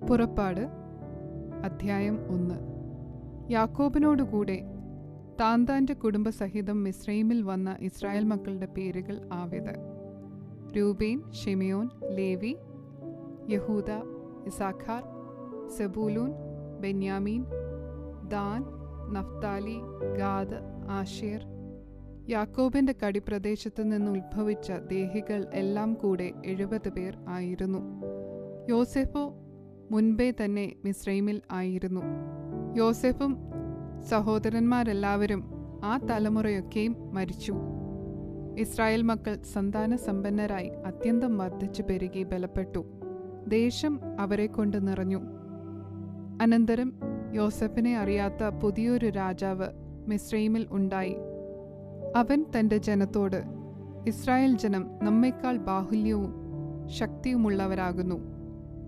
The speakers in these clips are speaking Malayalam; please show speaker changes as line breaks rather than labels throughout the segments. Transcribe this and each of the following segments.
പുറപ്പാട് അധ്യായം 1. യാക്കോബിനോടുകൂടെ താന്താന്റെ കുടുംബസഹിതം മിസ്രൈമിൽ വന്ന ഇസ്രായേൽ മക്കളുടെ പേരുകൾ ആവിത്: രൂബേൻ, ഷിമിയോൻ, ലേവി, യഹൂദ, ഇസാഖാർ, സെബൂലൂൻ, ബെന്യാമീൻ, ദാൻ, നഫ്താലി, ഗാദ്, ആശേർ. യാക്കോബിന്റെ കടിപ്രദേശത്തു നിന്ന് ഉത്ഭവിച്ച ദേഹികൾ എല്ലാം കൂടെ 70 പേർ ആയിരുന്നു. യോസേഫോ മുൻപേ തന്നെ മിസ്രൈമിൽ ആയിരുന്നു. യോസേഫും സഹോദരന്മാരെല്ലാവരും ആ തലമുറയൊക്കെയും മരിച്ചു. ഇസ്രായേൽ മക്കൾ സന്താന സമ്പന്നരായി അത്യന്തം വർദ്ധിച്ചു പെരുകി ബലപ്പെട്ടു. ദേശം അവരെ കൊണ്ട് നിറഞ്ഞു. അനന്തരം യോസേഫിനെ അറിയാത്ത പുതിയൊരു രാജാവ് മിസ്രൈമിൽ ഉണ്ടായി. അവൻ തൻ്റെ ജനത്തോട്, ഇസ്രായേൽ ജനം നമ്മേക്കാൾ ബാഹുല്യവും ശക്തിയുമുള്ളവരാകുന്നു.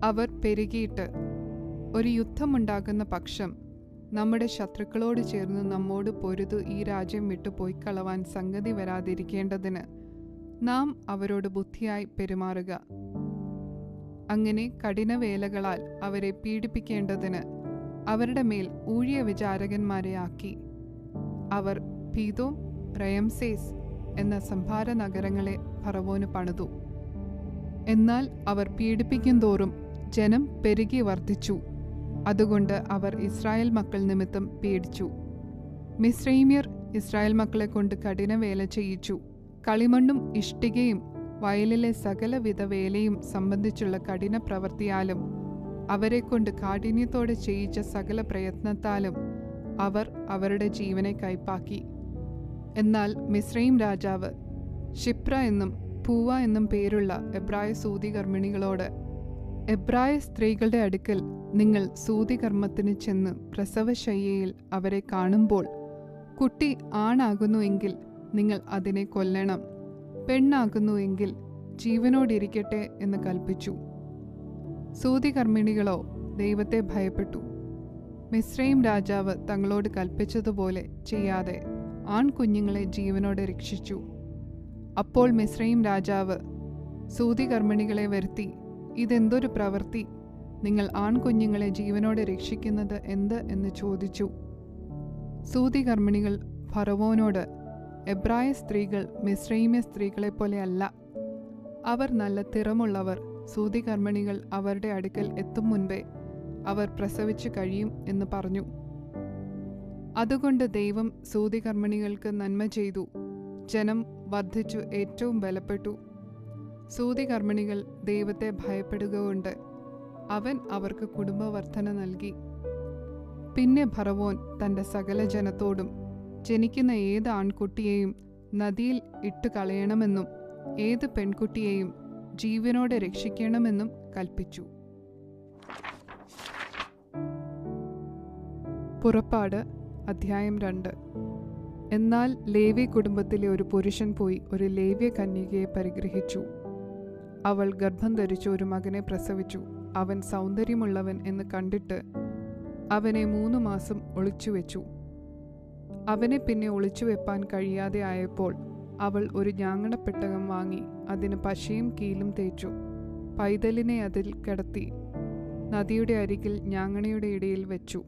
അവർ പെരുകിയിട്ട് ഒരു യുദ്ധമുണ്ടാകുന്ന പക്ഷം നമ്മുടെ ശത്രുക്കളോട് ചേർന്ന് നമ്മോട് പൊരുതു ഈ രാജ്യം വിട്ടു പോയിക്കളവാൻ സംഗതി വരാതിരിക്കേണ്ടതിന് നാം അവരോട് ബുദ്ധിയായി പെരുമാറുക. അങ്ങനെ കഠിനവേലകളാൽ അവരെ പീഡിപ്പിക്കേണ്ടതിന് അവരുടെ മേൽ ഊഴിയ വിചാരകന്മാരെ ആക്കി. അവർ പീതോം, റയംസേസ് എന്ന സംഭാര നഗരങ്ങളെ ഫറവോന് പണിതു. എന്നാൽ അവർ പീഡിപ്പിക്കും തോറും ജനം പെരുകി വർദ്ധിച്ചു. അതുകൊണ്ട് അവർ ഇസ്രായേൽ മക്കൾ നിമിത്തം പേടിച്ചു. മിസ്രൈമ്യർ ഇസ്രായേൽ മക്കളെ കൊണ്ട് കഠിനവേല ചെയ്യിച്ചു. കളിമണ്ണും ഇഷ്ടികയും വയലിലെ സകലവിധ വേലയും സംബന്ധിച്ചുള്ള കഠിന പ്രവൃത്തിയാലും അവരെ കൊണ്ട് കാഠിന്യത്തോടെ ചെയ്യിച്ച സകല പ്രയത്നത്താലും അവർ അവരുടെ ജീവനെ കൈപ്പാക്കി. എന്നാൽ മിസ്രൈം രാജാവ് ഷിപ്ര എന്നും പൂവ എന്നും പേരുള്ള എബ്രായ സൂതികർമ്മിണികളോട്, എബ്രായ സ്ത്രീകളുടെ അടുക്കൽ നിങ്ങൾ സൂതികർമ്മത്തിന് ചെന്ന് പ്രസവശയ്യയിൽ അവരെ കാണുമ്പോൾ കുട്ടി ആണാകുന്നു എങ്കിൽ നിങ്ങൾ അതിനെ കൊല്ലണം, പെണ്ണാകുന്നു എങ്കിൽ ജീവനോടിരിക്കട്ടെ എന്ന് കൽപ്പിച്ചു. സൂതികർമ്മിണികളോ ദൈവത്തെ ഭയപ്പെട്ടു. മിസ്രൈം രാജാവ് തങ്ങളോട് കൽപ്പിച്ചതുപോലെ ചെയ്യാതെ ആൺകുഞ്ഞുങ്ങളെ ജീവനോടെ രക്ഷിച്ചു. അപ്പോൾ മിസ്രൈം രാജാവ് സൂതികർമ്മിണികളെ വരുത്തി, ഇതെന്തൊരു പ്രവൃത്തി, നിങ്ങൾ ആൺകുഞ്ഞുങ്ങളെ ജീവനോടെ രക്ഷിക്കുന്നത് എന്ത് എന്ന് ചോദിച്ചു. സൂതികർമ്മിണികൾ ഫറവോനോട്, എബ്രായ സ്ത്രീകൾ മിസ്രൈമ്യ സ്ത്രീകളെപ്പോലെ അല്ല, അവർ നല്ല തിറമുള്ളവർ. സൂതികർമ്മിണികൾ അവരുടെ അടുക്കൽ എത്തും മുൻപേ അവർ പ്രസവിച്ചു കഴിയും എന്ന് പറഞ്ഞു. അതുകൊണ്ട് ദൈവം സൂതികർമ്മിണികൾക്ക് നന്മ ചെയ്തു. ജനം വർദ്ധിച്ചു ഏറ്റവും ബലപ്പെട്ടു. സൂതികർമ്മിണികൾ ദൈവത്തെ ഭയപ്പെടുക കൊണ്ട് അവൻ അവർക്ക് കുടുംബവർദ്ധന നൽകി. പിന്നെ ഫറവോൻ തൻ്റെ സകല ജനത്തോടും ജനിക്കുന്ന ഏത് ആൺകുട്ടിയെയും നദിയിൽ ഇട്ടു കളയണമെന്നും ഏത് പെൺകുട്ടിയെയും ജീവനോടെ രക്ഷിക്കണമെന്നും കൽപ്പിച്ചു. പുറപ്പാട് അധ്യായം 2. എന്നാൽ ലേവ്യ കുടുംബത്തിലെ ഒരു പുരുഷൻ പോയി ഒരു ലേവ്യ കന്യകയെ പരിഗ്രഹിച്ചു. അവൾ ഗർഭം ധരിച്ചു ഒരു മകനെ പ്രസവിച്ചു. അവൻ സൗന്ദര്യമുള്ളവൻ എന്ന് കണ്ടിട്ട് അവനെ 3 മാസം ഒളിച്ചുവെച്ചു. അവനെ പിന്നെ ഒളിച്ചുവെപ്പാൻ കഴിയാതെ ആയപ്പോൾ അവൾ ഒരു ഞാങ്ങണപ്പെട്ടകം വാങ്ങി അതിന് പശയും കീലും തേച്ചു. പൈതലിനെ അതിൽ കിടത്തി നദിയുടെ അരികിൽ ഞാങ്ങണയുടെ ഇടയിൽ വെച്ചു.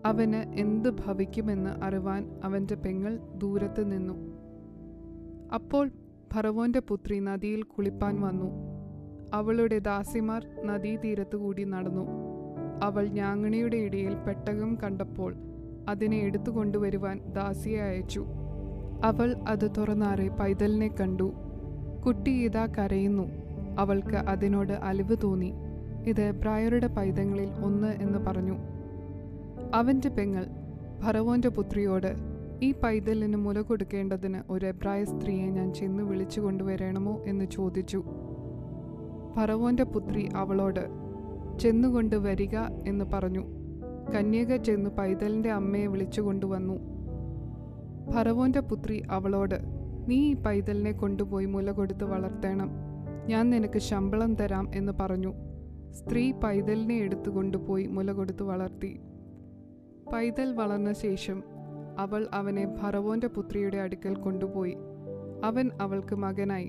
അവന് എന്ത് ഭവിക്കുമെന്ന് അറിവാൻ അവൻ്റെ പെങ്ങൾ ദൂരത്ത് നിന്നു. അപ്പോൾ ഫറവോന്റെ പുത്രി നദിയിൽ കുളിപ്പാൻ വന്നു. അവളുടെ ദാസിമാർ നദീതീരത്തുകൂടി നടന്നു. അവൾ ഞാങ്ങണയുടെ ഇടയിൽ പെട്ടകം കണ്ടപ്പോൾ അതിനെ എടുത്തുകൊണ്ടുവരുവാൻ ദാസിയെ അയച്ചു. അവൾ അത് തുറന്നാറെ പൈതലിനെ കണ്ടു. കുട്ടി ഇതാ കരയുന്നു. അവൾക്ക് അതിനോട് അലിവ് തോന്നി. ഇത് എബ്രായരുടെ പൈതങ്ങളിൽ ഒന്ന് എന്ന് പറഞ്ഞു. അവൻ്റെ പെങ്ങൾ ഫറവോന്റെ പുത്രിയോട്, ഈ പൈതലിന് മുല കൊടുക്കേണ്ടതിന് ഒരു എബ്രായ സ്ത്രീയെ ഞാൻ ചെന്ന് വിളിച്ചു കൊണ്ടുവരണമോ എന്ന് ചോദിച്ചു. ഫറവോന്റെ പുത്രി അവളോട്, ചെന്നുകൊണ്ട് വരിക എന്ന് പറഞ്ഞു. കന്യക ചെന്നു പൈതലിൻ്റെ അമ്മയെ വിളിച്ചു കൊണ്ടുവന്നു. ഫറവോന്റെ പുത്രി അവളോട്, നീ ഈ പൈതലിനെ കൊണ്ടുപോയി മുല കൊടുത്ത് വളർത്തണം, ഞാൻ നിനക്ക് ശമ്പളം തരാം എന്ന് പറഞ്ഞു. സ്ത്രീ പൈതലിനെ എടുത്തു കൊണ്ടുപോയി മുല കൊടുത്ത് വളർത്തി. പൈതൽ വളർന്ന ശേഷം അവൾ അവനെ ഫറവോന്റെ പുത്രിയുടെ അടുക്കൽ കൊണ്ടുപോയി. അവൻ അവൾക്ക് മകനായി.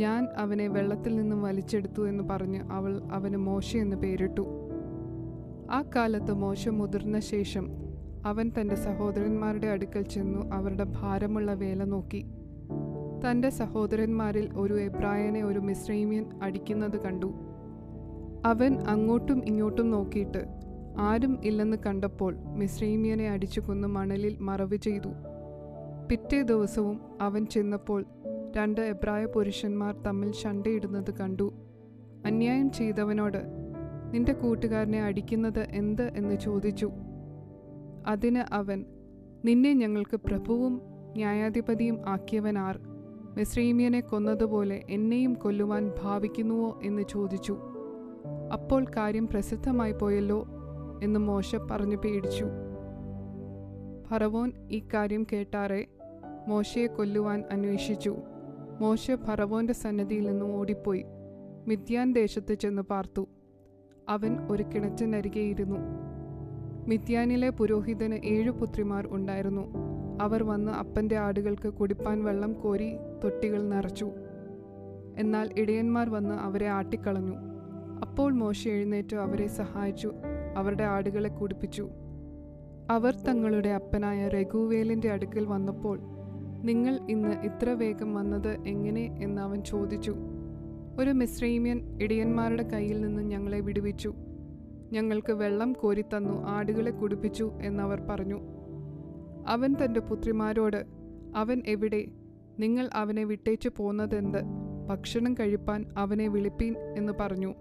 ഞാൻ അവനെ വെള്ളത്തിൽ നിന്നും വലിച്ചെടുത്തു എന്ന് പറഞ്ഞ് അവൾ അവന് മോശെ എന്ന് പേരിട്ടു. ആ കാലത്ത് മോശ മുതിർന്ന ശേഷം അവൻ തൻ്റെ സഹോദരന്മാരുടെ അടുക്കൽ ചെന്നു അവരുടെ ഭാരമുള്ള വേല നോക്കി. തൻ്റെ സഹോദരന്മാരിൽ ഒരു എബ്രായനെ ഒരു മിസ്രൈമ്യൻ അടിക്കുന്നത് കണ്ടു. അവൻ അങ്ങോട്ടും ഇങ്ങോട്ടും നോക്കിയിട്ട് ആരും ഇല്ലെന്ന് കണ്ടപ്പോൾ മിസ്രൈമ്യനെ അടിച്ചു കൊന്ന് മണലിൽ മറവ് ചെയ്തു. പിറ്റേ ദിവസവും അവൻ ചെന്നപ്പോൾ 2 എബ്രായ പുരുഷന്മാർ തമ്മിൽ ശണ്ടയിടുന്നത് കണ്ടു. അന്യായം ചെയ്തവനോട്, നിന്റെ കൂട്ടുകാരനെ അടിക്കുന്നത് എന്ത് എന്ന് ചോദിച്ചു. അതിന് അവൻ, നിന്നെ ഞങ്ങൾക്ക് പ്രഭുവും ന്യായാധിപതിയും ആക്കിയവൻ ആർ? മിസ്രൈമ്യനെ കൊന്നതുപോലെ എന്നെയും കൊല്ലുവാൻ ഭാവിക്കുന്നുവോ എന്ന് ചോദിച്ചു. അപ്പോൾ കാര്യം പ്രസിദ്ധമായി പോയല്ലോ എന്ന് മോശ പറഞ്ഞു പേടിച്ചു. ഫറവോൻ ഈ കാര്യം കേട്ടാറെ മോശയെ കൊല്ലുവാൻ അന്വേഷിച്ചു. മോശ ഫറവോന്റെ സന്നിധിയിൽ നിന്നും ഓടിപ്പോയി മിദ്യാൻ ദേശത്ത് ചെന്ന് പാർത്തു. അവൻ ഒരു കിണറ്റിനരികെയിരുന്നു. മിദ്യാനിലെ പുരോഹിതന് 7 പുത്രിമാർ ഉണ്ടായിരുന്നു. അവർ വന്ന് അപ്പൻ്റെ ആടുകൾക്ക് കുടിപ്പാൻ വെള്ളം കോരി തൊട്ടികൾ നിറച്ചു. എന്നാൽ ഇടയന്മാർ വന്ന് അവരെ ആട്ടിക്കളഞ്ഞു. അപ്പോൾ മോശ എഴുന്നേറ്റ് അവരെ സഹായിച്ചു അവരുടെ ആടുകളെ കുടിപ്പിച്ചു. അവർ തങ്ങളുടെ അപ്പനായ രഘുവേലിൻ്റെ അടുക്കൽ വന്നപ്പോൾ, നിങ്ങൾ ഇന്ന് ഇത്ര വേഗം വന്നത് എങ്ങനെ എന്ന് അവൻ ചോദിച്ചു. ഒരു മിസ്രൈമ്യൻ ഇടയന്മാരുടെ കയ്യിൽ നിന്ന് ഞങ്ങളെ വിടുവിച്ചു. ഞങ്ങൾക്ക് വെള്ളം കോരിത്തന്നു, ആടുകളെ കുടിപ്പിച്ചു എന്നവർ പറഞ്ഞു. അവൻ തൻ്റെ പുത്രിമാരോട്, അവൻ എവിടെ? നിങ്ങൾ അവനെ വിട്ടേച്ചു പോന്നതെന്ത്? ഭക്ഷണം കഴിപ്പാൻ അവനെ വിളിപ്പീൻ എന്ന് പറഞ്ഞു.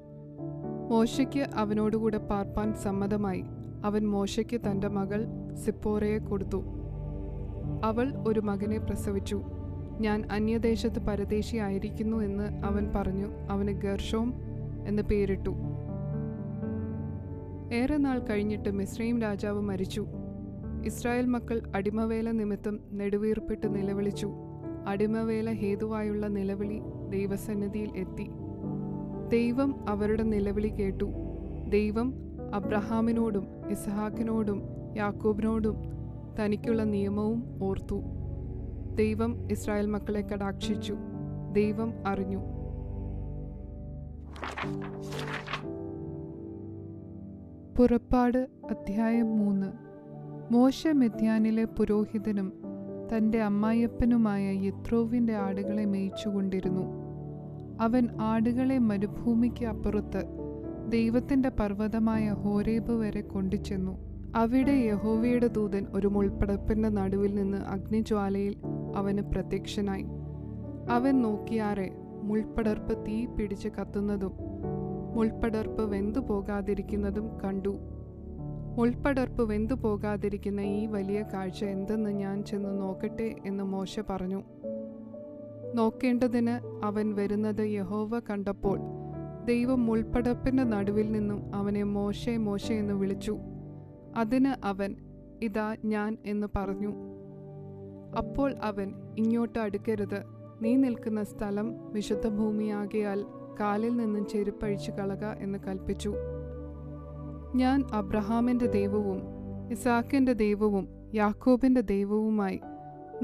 മോശയ്ക്ക് അവനോടുകൂടെ പാർപ്പാൻ സമ്മതമായി. അവൻ മോശയ്ക്ക് തൻ്റെ മകൾ സിപ്പോറയെ കൊടുത്തു. അവൾ ഒരു മകനെ പ്രസവിച്ചു. ഞാൻ അന്യദേശത്ത് പരദേശിയായിരിക്കുന്നു എന്ന് അവൻ പറഞ്ഞു. അവന് ഗർഷോം എന്ന് പേരിട്ടു. ഏറെ നാൾ കഴിഞ്ഞിട്ട് മിസ്രയീം രാജാവ് മരിച്ചു. ഇസ്രായേൽ മക്കൾ അടിമവേല നിമിത്തം നെടുവീർപ്പിട്ട് നിലവിളിച്ചു. അടിമവേല ഹേതുവായുള്ള നിലവിളി ദൈവസന്നിധിയിൽ എത്തി. ദൈവം അവരുടെ നിലവിളി കേട്ടു. ദൈവം അബ്രഹാമിനോടും ഇസ്ഹാക്കിനോടും യാക്കോബിനോടും തനിക്കുള്ള നിയമവും ഓർത്തു. ദൈവം ഇസ്രായേൽ മക്കളെ കടാക്ഷിച്ചു. ദൈവം അറിഞ്ഞു. പുറപ്പാട് അധ്യായം 3. മോശ മിദ്യാനിലെ പുരോഹിതനും തൻ്റെ അമ്മായിയപ്പനുമായ യിത്രോവിൻ്റെ ആടുകളെ മേയിച്ചുകൊണ്ടിരുന്നു. അവൻ ആടുകളെ മരുഭൂമിക്ക് അപ്പുറത്ത് ദൈവത്തിൻ്റെ പർവ്വതമായ ഹോരേബ് വരെ കൊണ്ടുചെന്നു. അവിടെ യഹോവയുടെ ദൂതൻ ഒരു മുൾപ്പടപ്പിൻ്റെ നടുവിൽ നിന്ന് അഗ്നിജ്വാലയിൽ അവന് പ്രത്യക്ഷനായി. അവൻ നോക്കിയാറെ മുൾപ്പടർപ്പ് തീ പിടിച്ച് കത്തുന്നതും മുൾപ്പടർപ്പ് വെന്തു പോകാതിരിക്കുന്നതും കണ്ടു. മുൾപ്പടർപ്പ് വെന്തു പോകാതിരിക്കുന്ന ഈ വലിയ കാഴ്ച എന്തെന്ന് ഞാൻ ചെന്ന് നോക്കട്ടെ എന്ന് മോശ പറഞ്ഞു. നോക്കേണ്ടതിന് അവൻ വരുന്നത് യഹോവ കണ്ടപ്പോൾ ദൈവം മുൾപ്പടർപ്പിൻ്റെ നടുവിൽ നിന്നും അവനെ മോശെ മോശെ എന്ന് വിളിച്ചു. അതിന് അവൻ, ഇതാ ഞാൻ എന്ന് പറഞ്ഞു. അപ്പോൾ അവൻ, ഇങ്ങോട്ട് അടുക്കരുത്, നീ നിൽക്കുന്ന സ്ഥലം വിശുദ്ധ ഭൂമിയാകയാൽ കാലിൽ നിന്നും ചെരുപ്പഴിച്ചു കളക എന്ന് കൽപ്പിച്ചു. ഞാൻ അബ്രഹാമിൻ്റെ ദൈവവും ഇസാക്കിൻ്റെ ദൈവവും യാക്കോബിൻ്റെ ദൈവവുമായി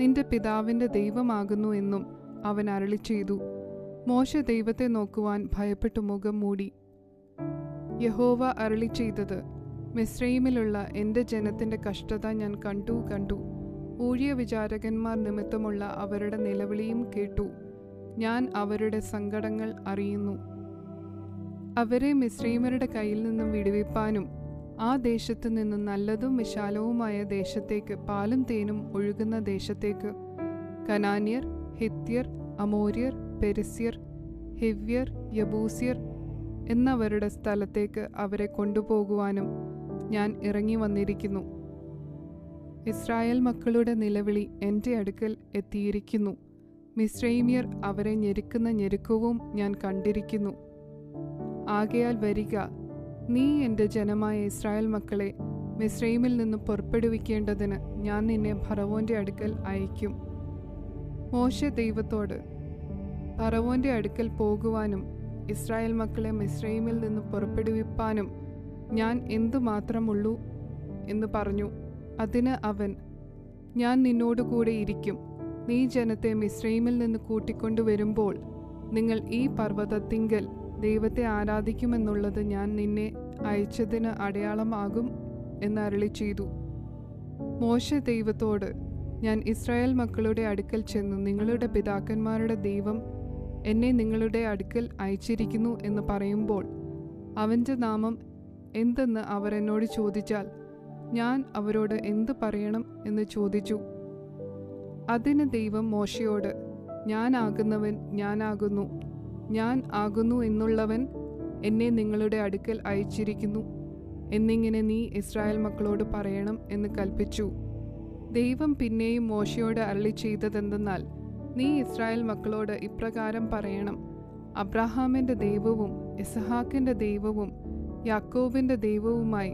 നിന്റെ പിതാവിൻ്റെ ദൈവമാകുന്നു എന്നും അവൻ അരുളി ചെയ്തു. മോശ ദൈവത്തെ നോക്കുവാൻ ഭയപ്പെട്ടു മുഖം മൂടി. യഹോവ അരുളി ചെയ്തത്, മിസ്രയീമിലുള്ള എൻ്റെ ജനത്തിൻ്റെ കഷ്ടത ഞാൻ കണ്ടു. ഊഴിയ വിചാരകന്മാർ നിമിത്തമുള്ള അവരുടെ നിലവിളിയും കേട്ടു. ഞാൻ അവരുടെ സങ്കടങ്ങൾ അറിയുന്നു. അവരെ മിസ്രയീമരുടെ കയ്യിൽ നിന്നും വിടുവിപ്പാനും ആ ദേശത്തു നിന്ന് നല്ലതും വിശാലവുമായ ദേശത്തേക്ക്, പാലും തേനും ഒഴുകുന്ന ദേശത്തേക്ക്, കനാന്യർ, ഹിത്യർ, അമോര്യർ, പെരിസ്യർ, ഹിവ്യർ, യബൂസ്യർ എന്നവരുടെ സ്ഥലത്തേക്ക് അവരെ കൊണ്ടുപോകുവാനും ഞാൻ ഇറങ്ങി വന്നിരിക്കുന്നു. ഇസ്രായേൽ മക്കളുടെ നിലവിളി എൻ്റെ അടുക്കൽ എത്തിയിരിക്കുന്നു. മിസ്രയീമ്യർ അവരെ ഞെരുക്കുന്ന ഞെരുക്കവും ഞാൻ കണ്ടിരിക്കുന്നു. ആകയാൽ വരിക, നീ എൻ്റെ ജനമായ ഇസ്രായേൽ മക്കളെ മിസ്രയീമിൽ നിന്ന് പുറപ്പെടുവിക്കേണ്ടതിന് ഞാൻ നിന്നെ ഫറവോൻ്റെ അടുക്കൽ അയക്കും. മോശ ദൈവത്തോട്, ഫറവോൻ്റെ അടുക്കൽ പോകുവാനും ഇസ്രായേൽ മക്കളെ മിസ്രയീമിൽ നിന്ന് പുറപ്പെടുവിപ്പാനും ഞാൻ എന്തുമാത്രമുള്ളൂ എന്ന് പറഞ്ഞു. അതിന് അവൻ, ഞാൻ നിന്നോടുകൂടെ ഇരിക്കും. നീ ജനത്തെ മിസ്രയീമിൽ നിന്ന് കൂട്ടിക്കൊണ്ടുവരുമ്പോൾ നിങ്ങൾ ഈ പർവ്വതത്തിങ്കൽ ദൈവത്തെ ആരാധിക്കുമെന്നുള്ളത് ഞാൻ നിന്നെ അയച്ചതിന് അടയാളമാകും എന്ന് അരുളി ചെയ്തു. മോശെ ദൈവത്തോട്, ഞാൻ ഇസ്രായേൽ മക്കളുടെ അടുക്കൽ ചെന്നു നിങ്ങളുടെ പിതാക്കന്മാരുടെ ദൈവം എന്നെ നിങ്ങളുടെ അടുക്കൽ അയച്ചിരിക്കുന്നു എന്ന് പറയുമ്പോൾ അവൻ്റെ നാമം എന്തെന്ന് അവർ എന്നോട് ചോദിച്ചാൽ ഞാൻ അവരോട് എന്ത് പറയണം എന്ന് ചോദിച്ചു. അതിന് ദൈവം മോശയോട്, ഞാനാകുന്നവൻ ഞാനാകുന്നു, ഞാൻ ആകുന്നു എന്നുള്ളവൻ എന്നെ നിങ്ങളുടെ അടുക്കൽ അയച്ചിരിക്കുന്നു എന്നിങ്ങനെ നീ ഇസ്രായേൽ മക്കളോട് പറയണം എന്ന് കൽപ്പിച്ചു. ദൈവം പിന്നെയും മോശയോട് അരുളി ചെയ്തതെന്തെന്നാൽ, നീ ഇസ്രായേൽ മക്കളോട് ഇപ്രകാരം പറയണം, അബ്രഹാമിൻ്റെ ദൈവവും ഇസഹാക്കിൻ്റെ ദൈവവും യാക്കോബിൻ്റെ ദൈവവുമായി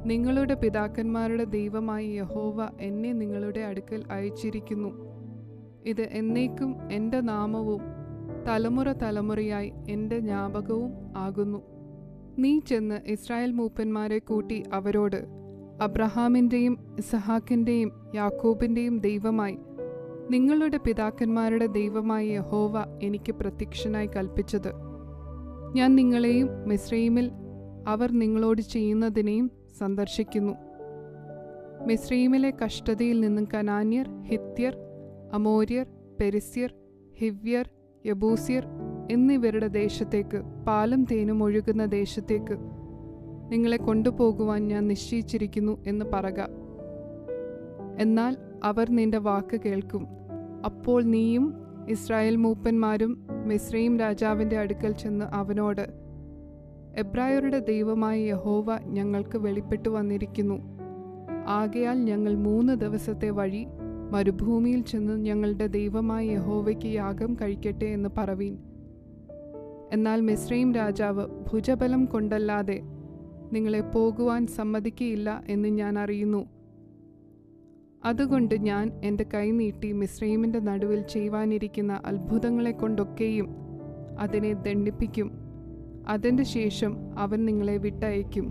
നിങ്ങളുടെ പിതാക്കന്മാരുടെ ദൈവമായ യഹോവ എന്നെ നിങ്ങളുടെ അടുക്കൽ അയച്ചിരിക്കുന്നു. ഇത് എന്നേക്കും എൻ്റെ നാമവും തലമുറ തലമുറയായി എൻ്റെ ജ്ഞാപകവും ആകുന്നു. നീ ചെന്ന് ഇസ്രായേൽ മൂപ്പന്മാരെ കൂട്ടി അവരോട്, അബ്രഹാമിൻ്റെയും ഇസഹാക്കിൻ്റെയും യാക്കോബിൻ്റെയും ദൈവമായി നിങ്ങളുടെ പിതാക്കന്മാരുടെ ദൈവമായ യഹോവ എനിക്ക് പ്രത്യക്ഷനായി കൽപ്പിച്ചത്, ഞാൻ നിങ്ങളെയും മിസ്രയീമിൽ അവർ നിങ്ങളോട് ചെയ്യുന്നതിനെയും സന്ദർശിക്കുന്നു. മിസ്രയീമിലെ കഷ്ടതയിൽ നിന്നും കനാന്യർ, ഹിത്യർ, അമോര്യർ, പെരിസ്യർ, ഹിവ്യർ, യബൂസ്യർ എന്നിവരുടെ ദേശത്തേക്ക്, പാലും തേനും ഒഴുകുന്ന ദേശത്തേക്ക് നിങ്ങളെ കൊണ്ടുപോകുവാൻ ഞാൻ നിശ്ചയിച്ചിരിക്കുന്നു എന്ന് പറക. എന്നാൽ അവർ നിന്റെ വാക്ക് കേൾക്കും. അപ്പോൾ നീയും ഇസ്രായേൽ മൂപ്പന്മാരും മിസ്രയീം രാജാവിൻ്റെ അടുക്കൽ ചെന്ന് അവനോട്, എബ്രായരുടെ ദൈവമായ യഹോവ ഞങ്ങൾക്ക് വെളിപ്പെട്ടു വന്നിരിക്കുന്നു. ആകയാൽ ഞങ്ങൾ 3 ദിവസത്തെ വഴി മരുഭൂമിയിൽ ചെന്ന് ഞങ്ങളുടെ ദൈവമായ യഹോവയ്ക്ക് യാഗം കഴിക്കട്ടെ എന്ന് പറവീൻ. എന്നാൽ മിസ്രയീം രാജാവ് ഭുജബലം കൊണ്ടല്ലാതെ നിങ്ങളെ പോകുവാൻ സമ്മതിക്കയില്ല എന്ന് ഞാൻ അറിയുന്നു. അതുകൊണ്ട് ഞാൻ എൻ്റെ കൈ നീട്ടി മിസ്രയീമിൻ്റെ നടുവിൽ ചെയ്യുവാനിരിക്കുന്ന അത്ഭുതങ്ങളെ കൊണ്ടൊക്കെയും അതിനെ ദണ്ഡിപ്പിക്കും. അതിൻ്റെ ശേഷം അവൻ നിങ്ങളെ വിട്ടയക്കും.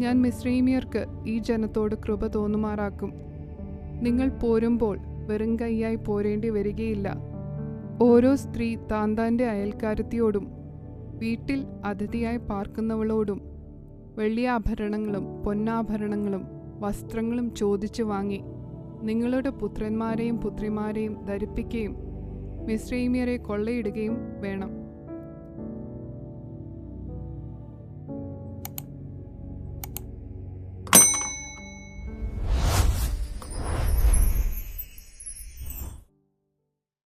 ഞാൻ മിസ്രയീമ്യർക്ക് ഈ ജനത്തോട് കൃപ തോന്നുമാറാക്കും. നിങ്ങൾ പോരുമ്പോൾ വെറും കൈയായി പോരേണ്ടി വരികയില്ല. ഓരോ സ്ത്രീ താന്താൻ്റെ അയൽക്കാരത്തിയോടും വീട്ടിൽ അതിഥിയായി പാർക്കുന്നവളോടും വെള്ളിയാഭരണങ്ങളും പൊന്നാഭരണങ്ങളും വസ്ത്രങ്ങളും ചോദിച്ചു വാങ്ങി നിങ്ങളുടെ പുത്രന്മാരെയും പുത്രിമാരെയും ധരിപ്പിക്കുകയും മിസ്രയീമ്യരെ കൊള്ളയിടുകയും വേണം.